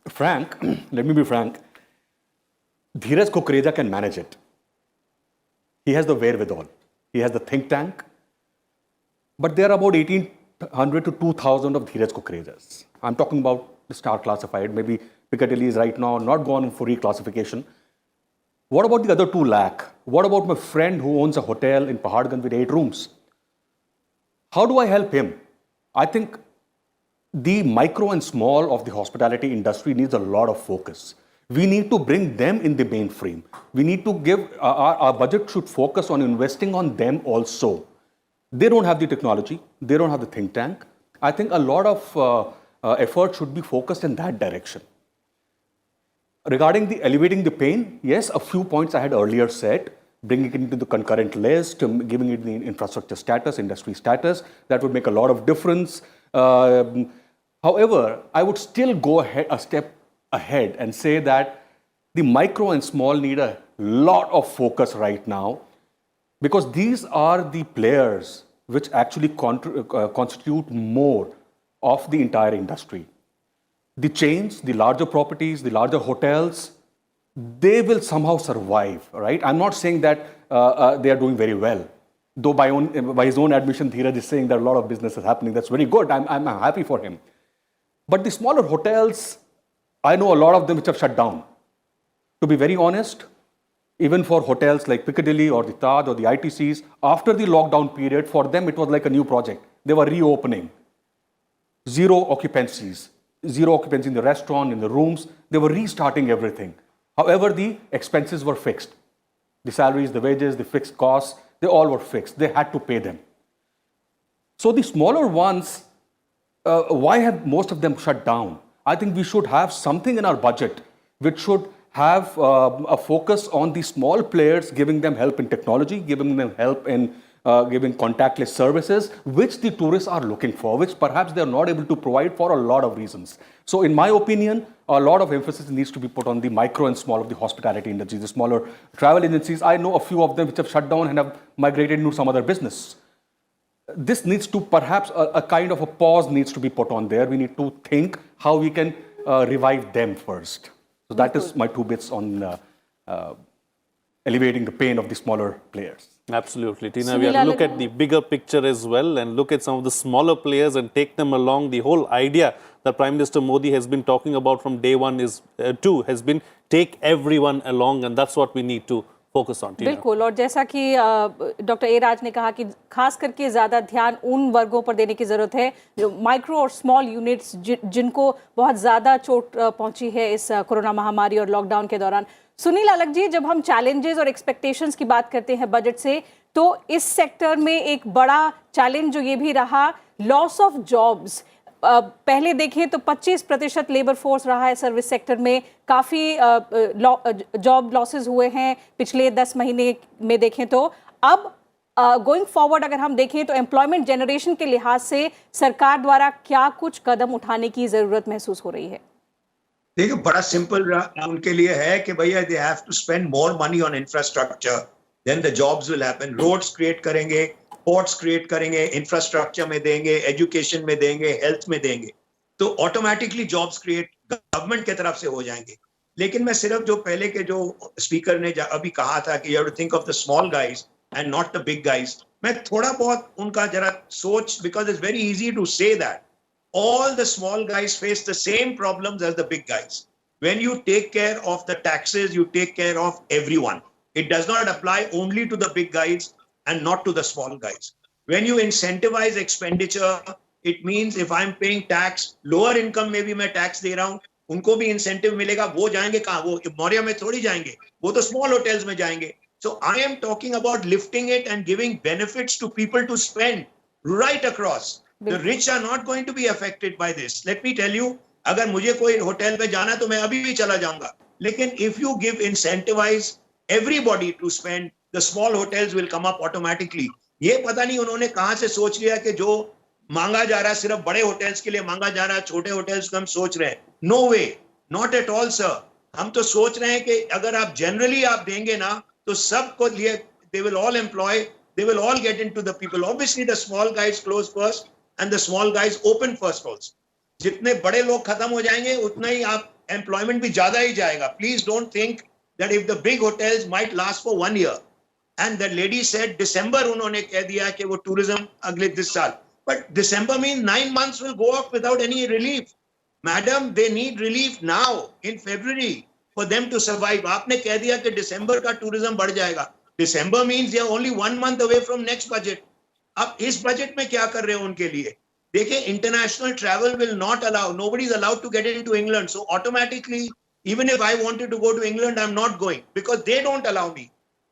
Frank, let me be frank. Dheeraj Kukreja can manage it. He has the wherewithal. He has the think tank. But there are about 1,800 to 2,000 of Dheeraj Kukrejas. I'm talking about the star classified. Maybe Piccadilly is right now not gone for reclassification. What about the other 2 lakh? What about my friend who owns a hotel in Paharganj with 8 rooms? How do I help him? I think the micro and small of the hospitality industry needs a lot of focus. We need to bring them in the mainframe. We need to give, our budget should focus on investing on them also. They don't have the technology. They don't have the think tank. I think a lot of effort should be focused in that direction. Regarding the elevating the pain, yes, a few points I had earlier said, bringing it into the concurrent list, giving it the infrastructure status, industry status, that would make a lot of difference. However, I would still go a step ahead and say that the micro and small need a lot of focus right now, because these are the players which actually constitute more of the entire industry. The chains, the larger properties, the larger hotels, they will somehow survive, right? I'm not saying that they are doing very well. Though by his own admission, Dheeraj is saying that a lot of business is happening. That's very good. I'm happy for him. But the smaller hotels, I know a lot of them which have shut down. To be very honest, even for hotels like Piccadilly or the Taj or the ITCs, after the lockdown period, for them it was like a new project. They were reopening. Zero occupancies. Zero occupancy in the restaurant, in the rooms. They were restarting everything. However, the expenses were fixed. The salaries, the wages, the fixed costs, they all were fixed. They had to pay them. So the smaller ones, why have most of them shut down? I think we should have something in our budget which should have a focus on the small players, giving them help in technology, giving them help in giving contactless services, which the tourists are looking for, which perhaps they are not able to provide for a lot of reasons. So in my opinion, a lot of emphasis needs to be put on the micro and small of the hospitality industry, the smaller travel agencies. I know a few of them which have shut down and have migrated into some other business. This needs to perhaps a kind of a pause needs to be put on there. We need to think how we can revive them first. So that is my 2 bits on alleviating the pain of the smaller players. Absolutely, Tina. We have to look at the bigger picture as well and look at some of the smaller players and take them along. The whole idea that Prime Minister Modi has been talking about from day one is has been take everyone along, and that's what we need to focus on. बिल्कुल, और जैसा कि doctor A राज ने कहा कि खास करके ज़्यादा ध्यान उन वर्गों पर देने की ज़रूरत है जो माइक्रो और स्मॉल यूनिट्स जिनको बहुत ज़्यादा चोट पहुंची है इस कोरोना महामारी और लॉकडाउन के दौरान। सुनील अलग जी, जब हम चैलेंजेस और एक्सपेक्टेशंस की बात करते हैं बजट से, तो इस सेक्टर में एक बड़ा चैलेंज जो ये भी रहा, लॉस ऑफ जॉब्स। पहले देखें तो 25% लेबर फोर्स रहा है सर्विस सेक्टर में, काफ़ी जॉब लॉसेस हुए हैं पिछले 10 महीने में देखें तो। अब गोइंग फॉरवर्ड अगर हम देखें तो एम्प्लॉयमेंट जनरेशन के लिहाज से सरकार द्वारा क्या कुछ कदम उठाने की ज़रूरत महसूस हो रही है? देखिए, बड़ा सिंपल उनके लिए है कि भैया they have to spend more money on infrastructure, then the jobs will happen. Roads create करेंगे, पोर्ट्स क्रिएट करेंगे, इंफ्रास्ट्रक्चर में देंगे, एजुकेशन में देंगे, हेल्थ में देंगे, तो ऑटोमेटिकली जॉब्स क्रिएट गवर्नमेंट की तरफ से हो जाएंगे। लेकिन मैं सिर्फ जो पहले के जो स्पीकर ने अभी कहा था कि you have to think of the small guys and not the big guys, मैं थोड़ा बहुत उनका जरा सोच, because it's very easy to say that all the small guys face the same problems as the big guys. When you take care of the taxes, you take care of everyone. It does not apply only to the big guys and not to the small guys. When you incentivize expenditure, it means if I'm paying tax, lower income में भी मैं tax दे रहा हूँ, उनको भी incentive मिलेगा। वो जाएंगे कहाँ? वो मौर्या में थोड़ी जाएंगे, वो तो small hotels में जाएंगे। So I am talking about lifting it and giving benefits to people to spend right across. The rich are not going to be affected by this. Let me tell you, अगर मुझे कोई hotel पे जाना तो मैं अभी भी चला जाऊंगा, लेकिन if you give incentivize everybody to spend, the small hotels will come up automatically. ये पता नहीं उन्होंने कहाँ से सोच लिया कि जो मांगा जा रहा है, सिर्फ बड़े होटल्स के लिए मांगा जा रहा है, छोटे होटल्स को हम सोच रहे हैं. No way, not at all sir. हम तो सोच रहे हैं कि अगर आप जनरली आप देंगे ना तो सबको लिए they will all employ, they will all get into the people. Obviously the small guys close first and the small guys open first also. जितने बड़े लोग खत्म हो जाएंगे उतना ही आप एम्प्लॉयमेंट भी ज्यादा ही जाएगा. Please don't think that if the big hotels might last for 1 year. And the lady said December उन्होंने कह दिया कि वो टूरिज्म अगले दिस साल. But December mean 9 months will go off without any relief. Madam they need relief now in February for them to survive. आपने कह दिया कि दिसंबर का टूरिज्म बढ़ जाएगा. दिसंबर means they are only 1 month away from next budget. अब इस budget में क्या कर रहे हो उनके लिए? देखिए, international travel will not allow, nobody is allowed to get into England. So automatically, even if I wanted to go to England, I'm not going because they don't allow me.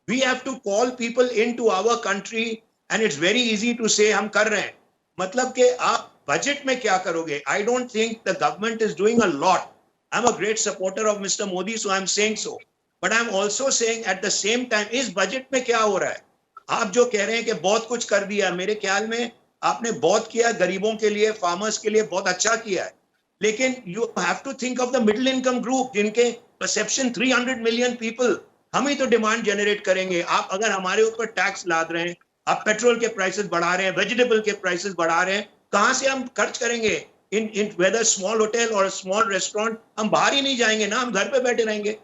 We have to call people into our country and it's very easy to say हम कर रहे हैं. मतलब कि आप budget में क्या करोगे? I don't think the government is doing a lot. I'm a great supporter of Mr. Modi, so I'm saying so. But I'm also saying at the same time, इस बजट में क्या हो रहा है? आप जो कह रहे हैं कि बहुत कुछ कर दिया, मेरे ख्याल में आपने बहुत किया गरीबों के लिए, फार्मर्स के लिए बहुत अच्छा किया है. लेकिन you have to think of the middle income group जिनके perception 300 million people. हम ही तो डिमांड जनरेट करेंगे. आप अगर हमारे ऊपर टैक्स लाद रहे हैं, आप पेट्रोल के प्राइसेस बढ़ा रहे हैं, वेजिटेबल के प्राइसेस बढ़ा रहे हैं, कहां से हम खर्च करेंगे? इन वेदर स्मॉल होटल और स्मॉल रेस्टोरेंट, हम बाहर ही नहीं जाएंगे ना, हम घर पे बैठे रहेंगे.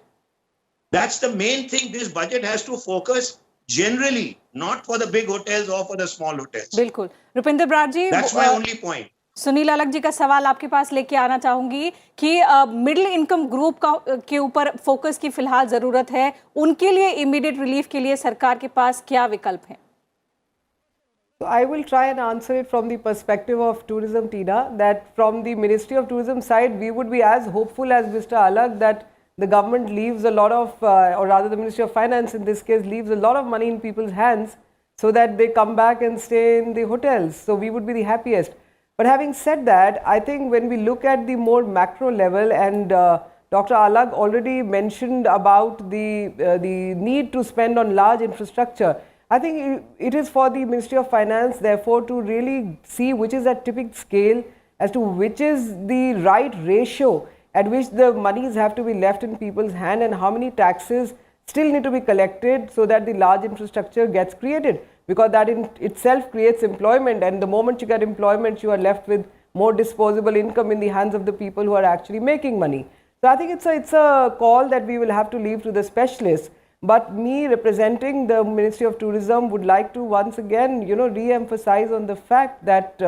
That's the main thing. This budget has to focus generally, not for the big hotels or for the small hotels. बिल्कुल. रुपिंदर ब्रार जी, That's my only point. Sunil अलग जी का सवाल आपके पास लेके आना चाहूंगी कि मिडिल इनकम ग्रुप के ऊपर फोकस की फिलहाल जरूरत है. उनके लिए इमीडिएट रिलीफ के लिए सरकार के पास क्या विकल्प हैं? So I will try and answer it from the perspective of tourism, Tina, that from the Ministry of Tourism side, we would be as hopeful as Mr. Alag that the government leaves a lot of, or rather the Ministry of Finance in this case, leaves a lot of money in people's hands so that they come back and stay in the hotels. So we would be the happiest. But having said that, I think when we look at the more macro level, and Dr. Alag already mentioned about the need to spend on large infrastructure, I think it is for the Ministry of Finance, therefore, to really see which is that tipping scale as to which is the right ratio at which the monies have to be left in people's hand and how many taxes still need to be collected so that the large infrastructure gets created, because that in itself creates employment, and the moment you get employment, you are left with more disposable income in the hands of the people who are actually making money. So I think it's a call that we will have to leave to the specialists. But me representing the Ministry of Tourism would like to once again, re-emphasize on the fact that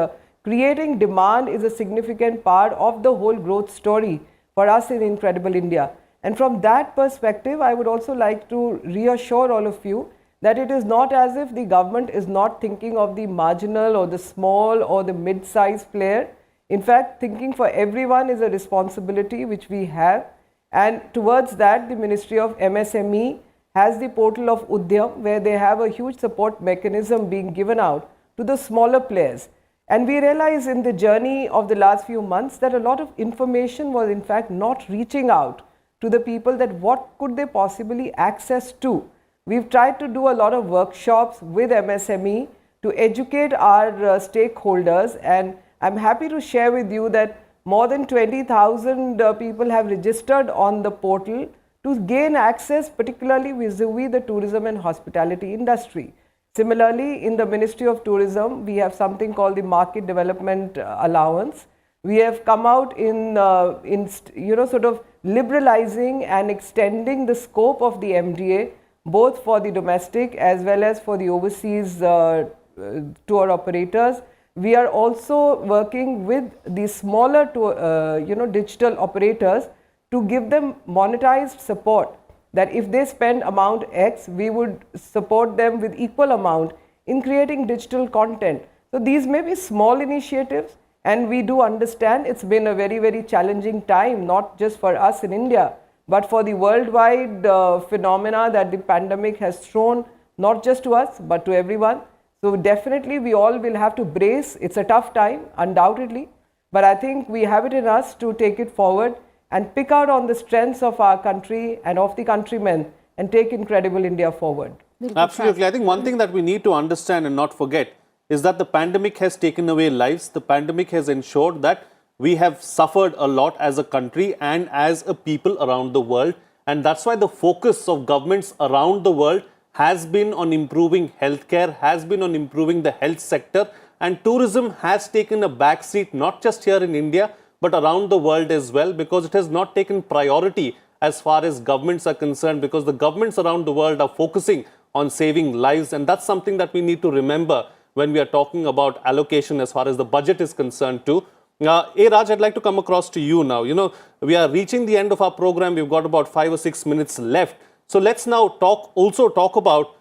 creating demand is a significant part of the whole growth story for us in Incredible India. And from that perspective, I would also like to reassure all of you that it is not as if the government is not thinking of the marginal or the small or the mid-sized player. In fact, thinking for everyone is a responsibility which we have. And towards that, the Ministry of MSME has the portal of Udyam, where they have a huge support mechanism being given out to the smaller players. And we realize in the journey of the last few months that a lot of information was in fact not reaching out to the people, that what could they possibly access to. We've tried to do a lot of workshops with MSME to educate our stakeholders, and I'm happy to share with you that more than 20,000 people have registered on the portal to gain access, particularly vis-a-vis the tourism and hospitality industry. Similarly, in the Ministry of Tourism, we have something called the Market Development Allowance. We have come out in sort of liberalizing and extending the scope of the MDA, both for the domestic as well as for the overseas tour operators. We are also working with the smaller digital operators to give them monetized support, that if they spend amount X, we would support them with equal amount in creating digital content. So these may be small initiatives, and we do understand it's been a very, very challenging time, not just for us in India, but for the worldwide phenomena that the pandemic has thrown, not just to us, but to everyone. So definitely we all will have to brace. It's a tough time, undoubtedly, but I think we have it in us to take it forward and pick out on the strengths of our country and of the countrymen and take Incredible India forward. Absolutely. I think one thing that we need to understand and not forget is that the pandemic has taken away lives. The pandemic has ensured that we have suffered a lot as a country and as a people around the world. And that's why the focus of governments around the world has been on improving healthcare, has been on improving the health sector. And tourism has taken a backseat, not just here in India, but around the world as well, because it has not taken priority as far as governments are concerned, because the governments around the world are focusing on saving lives. And that's something that we need to remember when we are talking about allocation as far as the budget is concerned too. Raj, I'd like to come across to you now. You know, we are reaching the end of our program. We've got about 5 or 6 minutes left. So let's now talk about,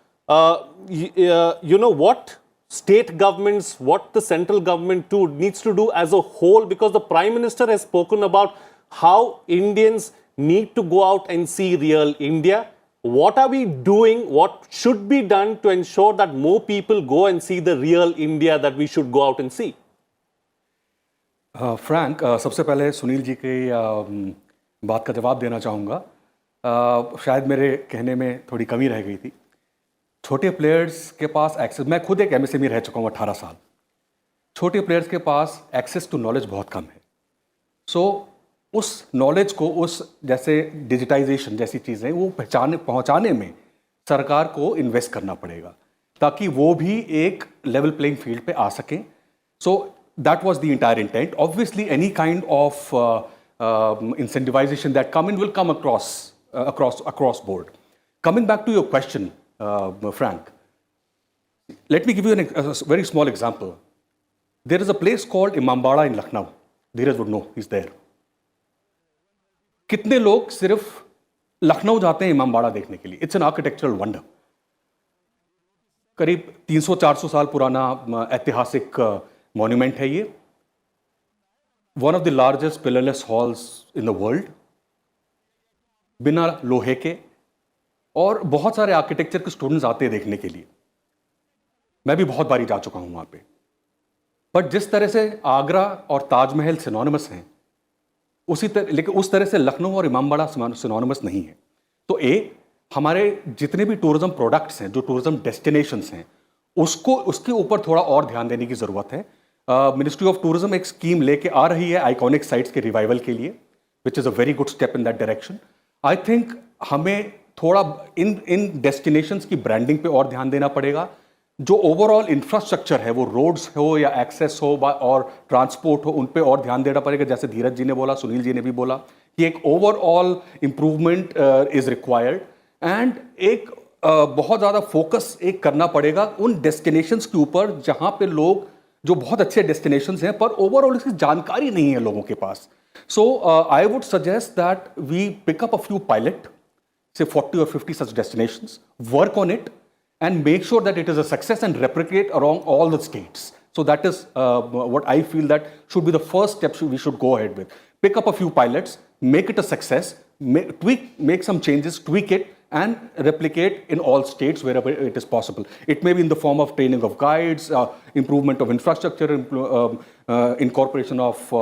what state governments, what the central government too needs to do as a whole, because the Prime Minister has spoken about how Indians need to go out and see real India. What are we doing? What should be done to ensure that more people go and see the real India that we should go out and see? Frank, सबसे पहले सुनील जी की बात का जवाब देना चाहूँगा. शायद मेरे कहने में थोड़ी कमी रह गई थी. छोटे प्लेयर्स के पास एक्सेस, मैं खुद एक एमएसएमई रह चुका हूँ 18 साल. छोटे प्लेयर्स के पास एक्सेस टू नॉलेज बहुत कम है. सो उस नॉलेज को, उस जैसे डिजिटाइजेशन जैसी चीज़ें वो पहुँचाने में सरकार को इन्वेस्ट करना पड़ेगा ताकि वो भी एक लेवल प्लेइंग फील्ड पे आ सकें. सो that was the entire intent. Obviously, any kind of incentivization that will come across board. Coming back to your question, Frank, let me give you a very small example. There is a place called Imambara in Lucknow. Dheeraj would know, he's there. कितने लोग सिर्फ लखनऊ जाते हैं इमामबाड़ा देखने के लिए? It's an architectural wonder. करीब 300-400 साल पुराना ऐतिहासिक मॉन्यूमेंट है ये. One of the largest pillarless halls in the world, बिना लोहे के, और बहुत सारे आर्किटेक्चर के स्टूडेंट्स आते हैं देखने के लिए. मैं भी बहुत बारी जा चुका हूं वहां पे. बट जिस तरह से आगरा और ताजमहल सिनोनिमस हैं, लेकिन उस तरह से लखनऊ और इमामबाड़ा सिनोनिमस नहीं है. तो हमारे जितने भी टूरिज्म प्रोडक्ट्स हैं, जो टूरिज्म डेस्टिनेशंस हैं, उसके ऊपर थोड़ा और ध्यान देने की ज़रूरत है. मिनिस्ट्री ऑफ टूरिज्म एक स्कीम लेके आ रही है आइकॉनिक साइट्स के रिवाइवल के लिए, which is a very good step in that direction. I think हमें थोड़ा इन डेस्टिनेशंस की ब्रांडिंग पे और ध्यान देना पड़ेगा. जो ओवरऑल इंफ्रास्ट्रक्चर है, वो रोड्स हो या एक्सेस हो और ट्रांसपोर्ट हो, उन पे और ध्यान देना पड़ेगा. जैसे धीरज जी ने बोला, सुनील जी ने भी बोला कि एक overall improvement is required. And एक बहुत ज़्यादा फोकस करना पड़ेगा उन डेस्टिनेशंस के ऊपर जहाँ पे लोग, जो बहुत अच्छे डेस्टिनेशंस हैं पर ओवरऑल इसकी जानकारी नहीं है लोगों के पास. So I would suggest that we pick up a few pilot, say 40 or 50 such destinations, work on it and make sure that it is a success and replicate around all the states. So that is what I feel that should be the first step we should go ahead with. Pick up a few pilots, make it a success, make some changes, tweak it and replicate in all states wherever it is possible. It may be in the form of training of guides, improvement of infrastructure, incorporation of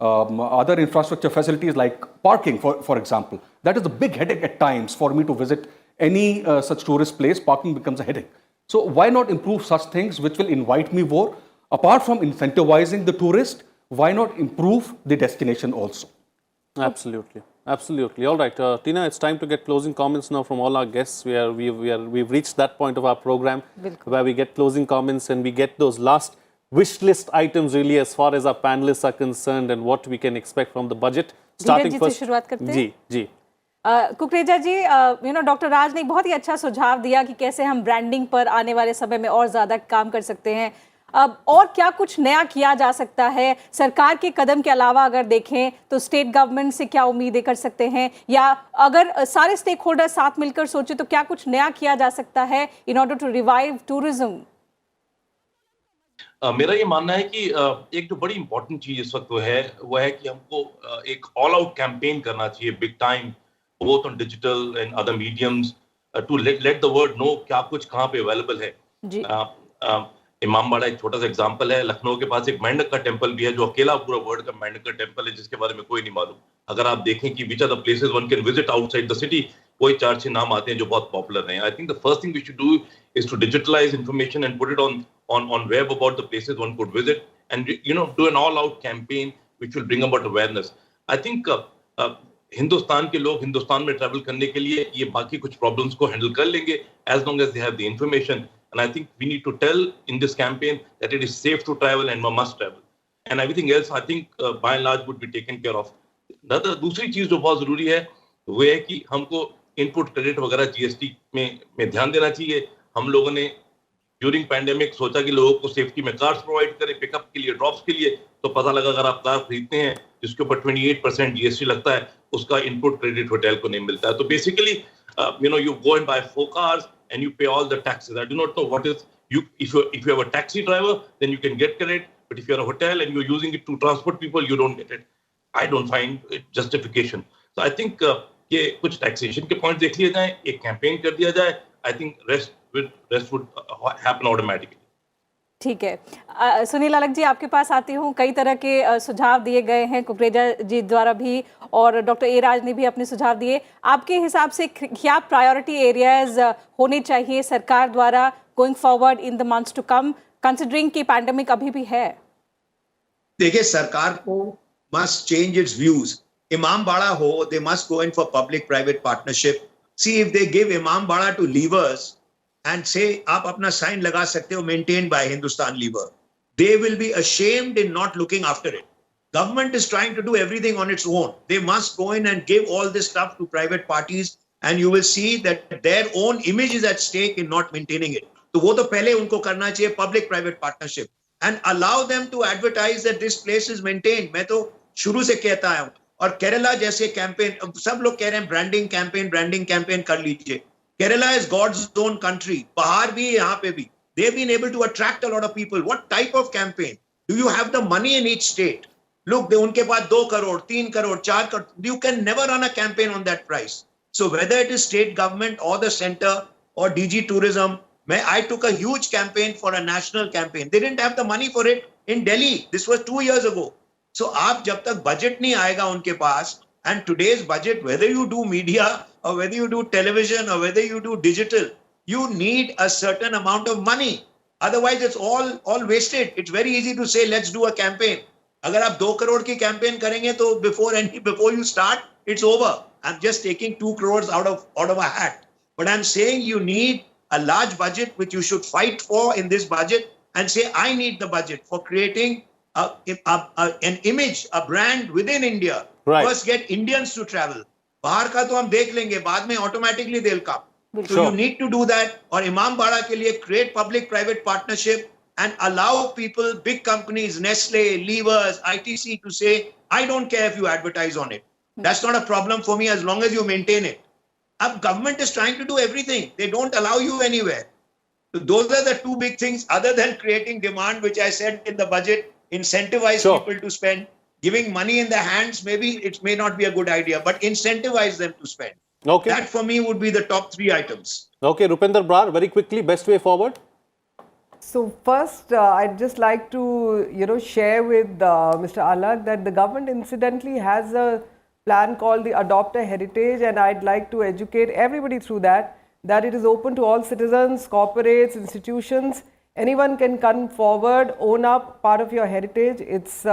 other infrastructure facilities like parking, for example. That is a big headache at times for me to visit any such tourist place. Parking becomes a headache. So why not improve such things which will invite me more? Apart from incentivizing the tourist, why not improve the destination also? Absolutely. Absolutely. All right, Tina, it's time to get closing comments now from all our guests. We've reached that point of our program where we get closing comments and we get those last wish list items really as far as our panelists are concerned and what we can expect from the budget. Starting first, शुरुआत करते हैं. जी. कुकरेजा जी, doctor राज ने बहुत ही अच्छा सुझाव दिया कि कैसे हम ब्रांडिंग पर आने वाले समय में और ज़्यादा काम कर सकते हैं. और क्या कुछ नया किया जा सकता है सरकार के कदम के अलावा? अगर देखें तो स्टेट गवर्नमेंट से क्या उम्मीदें कर सकते हैं, या अगर सारे स्टेक होल्डर साथ मिलकर सोचे तो क्या कुछ नया किया जा सकता है in order to revive tourism? मेरा ये मानना है कि एक जो बड़ी इंपॉर्टेंट चीज इस वक्त वो है कि हमको एक ऑल आउट कैंपेन करना चाहिए big time, both on digital and other mediums, to let the world know क्या कुछ कहाँ पे अवेलेबल है. इमामबाड़ा एक छोटा सा एग्जांपल है. लखनऊ के पास एक मेंढक का टेंपल भी है जो अकेला पूरा वर्ल्ड का मेंढक का टेंपल है जिसके बारे में कोई नहीं मालूम. अगर आप देखें कि which are the places one can visit outside the city, वही 4-6 नाम आते हैं जो बहुत पॉपुलर हैं. I think the first thing we should do is to digitalize information and put it on web about the places one could visit, and do an all-out campaign which will bring about awareness. I think Hindustan के लोग हिंदुस्तान में travel करने के लिए ये बाकी कुछ problems को हैंडल कर लेंगे as long as they have the information. And I think we need to tell in this campaign that it is safe to travel and one must travel. And everything else, I think, by and large, would be taken care of. दूसरी चीज जो बहुत जरूरी है वो है कि हमको इनपुट क्रेडिट वगैरह जीएसटी में ध्यान देना चाहिए. हम लोगों ने ड्यूरिंग पैंडेमिक सोचा कि लोगों को सेफ्टी में कार्ड्स प्रोवाइड करें पिकअप के लिए, ड्रॉप्स के लिए. तो पता लगा अगर आप कार खरीदते हैं जिसके ऊपर 28% जीएसटी लगता है, उसका इनपुट क्रेडिट होटल को नहीं मिलता है. तो basically you go and buy 4 cars and you pay all the taxes. I do not know what is if you have a taxi driver, then you can get credit, but if you're a hotel and you're using it to transport people, you don't get it. I don't find it justification. So I think ये कुछ taxation के point देख लिए जाएं, एक campaign कर दिया जाए. I think rest would happen automatically. ठीक है. सुनील अलग जी, आपके पास आती हूँ. कई तरह के सुझाव दिए गए हैं कुकरेजा जी द्वारा भी, और डॉक्टर ए राज ने भी अपने सुझाव दिए. आपके हिसाब से क्या प्रायोरिटी एरियाज होने चाहिए सरकार द्वारा going forward in the months to come, considering कि पैंडेमिक अभी भी है? देखिए, सरकार को must change its views. Imambara हो, they must go in for public private partnership. See if they give Imambara to levers and say आप अपना sign लगा सकते हो maintained by Hindustan Lever, they will be ashamed in not looking after it. Government is trying to do everything on its own. They must go in and give all this stuff to private parties, and you will see that their own image is at stake in not maintaining it. तो वो तो पहले उनको करना चाहिए public private partnership and allow them to advertise that this place is maintained. मैं तो शुरू से कहता हूँ. और केरला जैसे कैंपेन, सब लोग कह रहे हैं ब्रांडिंग कैंपेन कर लीजिए. Kerala is God's own country. Bahar bhi, yahan pe bhi. They've been able to attract a lot of people. What type of campaign? Do you have the money in each state? Look, unke paas 2 crore, 3 crore, 4 crore. You can never run a campaign on that price. So whether it is state government or the center or DG Tourism, I took a huge campaign for a national campaign. They didn't have the money for it in Delhi. This was 2 years ago. So aap jab tak budget nahi aayega unke paas, and today's budget, whether you do media or whether you do television or whether you do digital, you need a certain amount of money. Otherwise, it's all wasted. It's very easy to say, let's do a campaign. Agar aap 2 crore ki campaign karenge, to before you start, it's over. I'm just taking 2 crores out of a hat. But I'm saying you need a large budget, which you should fight for in this budget, and say, I need the budget for creating an image, a brand within India. Right. First, get Indians to travel. बाहर का तो हम देख लेंगे, बाद में automatically they'll come. So you need to do that. और इमामबाड़ा के लिए create public-private partnership and allow people, big companies, Nestle, Levers, ITC, to say, I don't care if you advertise on it. That's not a problem for me as long as you maintain it. Ab government is trying to do everything. They don't allow you anywhere. So those are the 2 big things, other than creating demand, which I said in the budget, incentivize people to spend. Giving money in their hands, maybe it may not be a good idea, but incentivize them to spend. Okay. That for me would be the top 3 items. Okay, Rupinder Brar, very quickly, best way forward? So first, I'd just like to, share with Mr. Alag that the government incidentally has a plan called the Adopt a Heritage, and I'd like to educate everybody through that it is open to all citizens, corporates, institutions. Anyone can come forward, own up part of your heritage. It's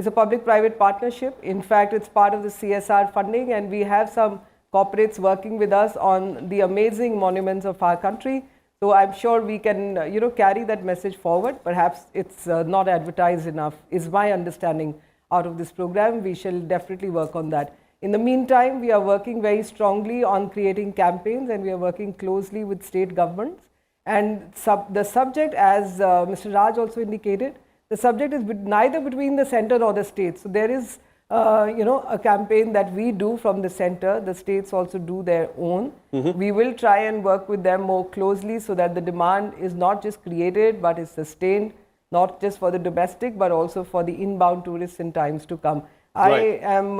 a public-private partnership. In fact, it's part of the CSR funding, and we have some corporates working with us on the amazing monuments of our country. So I'm sure we can, carry that message forward. Perhaps it's not advertised enough, is my understanding out of this program. We shall definitely work on that. In the meantime, we are working very strongly on creating campaigns, and we are working closely with state governments. And the subject, as Mr. Raj also indicated, the subject is neither between the center or the state. So there is, a campaign that we do from the center. The states also do their own. We will try and work with them more closely so that the demand is not just created, but is sustained, not just for the domestic, but also for the inbound tourists in times to come. Right. I am,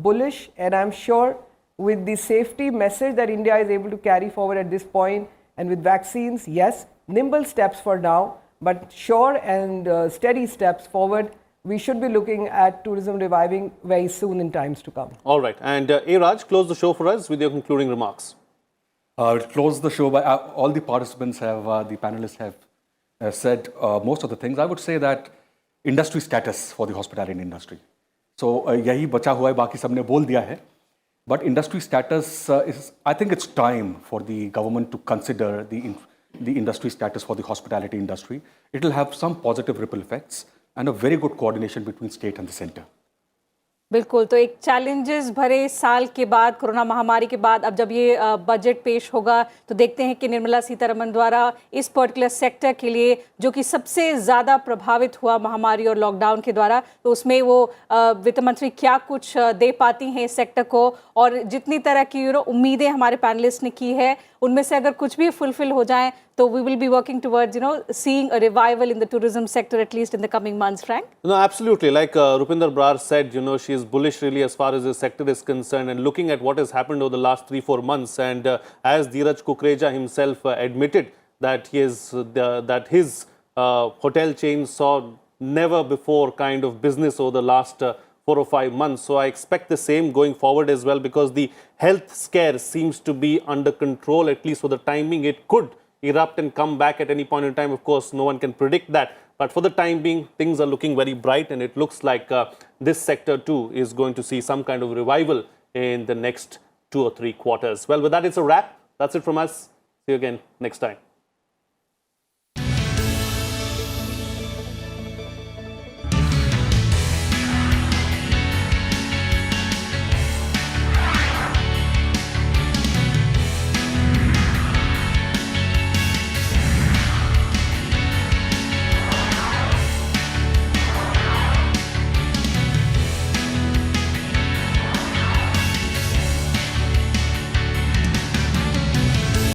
bullish, and I'm sure with the safety message that India is able to carry forward at this point, and with vaccines, yes, nimble steps for now, but sure and steady steps forward, we should be looking at tourism reviving very soon in times to come. All right. And Raj, close the show for us with your concluding remarks. Close the show by all the participants the panelists have said most of the things. I would say that industry status for the hospitality industry. So yahi bacha hua hai, baki sabne bol diya hai. But industry status is, I think it's time for the government to consider the industry status for the hospitality industry. It will have some positive ripple effects and a very good coordination between state and the center. बिल्कुल, तो एक challenges भरे साल के बाद, corona महामारी के बाद अब जब ये बजट पेश होगा तो देखते हैं कि निर्मला सीतारमण द्वारा इस पर्टिकुलर सेक्टर के लिए जो कि सबसे ज़्यादा प्रभावित हुआ महामारी और लॉकडाउन के द्वारा, तो उसमें वो वित्त मंत्री क्या कुछ दे पाती हैं इस सेक्टर को, और जितनी तरह की उम्मीदें हमारे पैनलिस्ट ने की है उनमें से अगर कुछ भी फुलफिल हो जाएं तो we will be working towards seeing a revival in the tourism sector at least in the coming months. Frank? No, absolutely. Like Rupinder Brar said, she is bullish really as far as the sector is concerned, and looking at what has happened over the last 3-4 months, and as Dheeraj Kukreja himself admitted that his hotel chain saw never before kind of business over the last 4 or 5 months. So I expect the same going forward as well, because the health scare seems to be under control, at least for the timing. It could erupt and come back at any point in time. Of course, no one can predict that. But for the time being, things are looking very bright, and it looks like this sector too is going to see some kind of revival in the next 2 or 3 quarters. Well, with that, it's a wrap. That's it from us. See you again next time.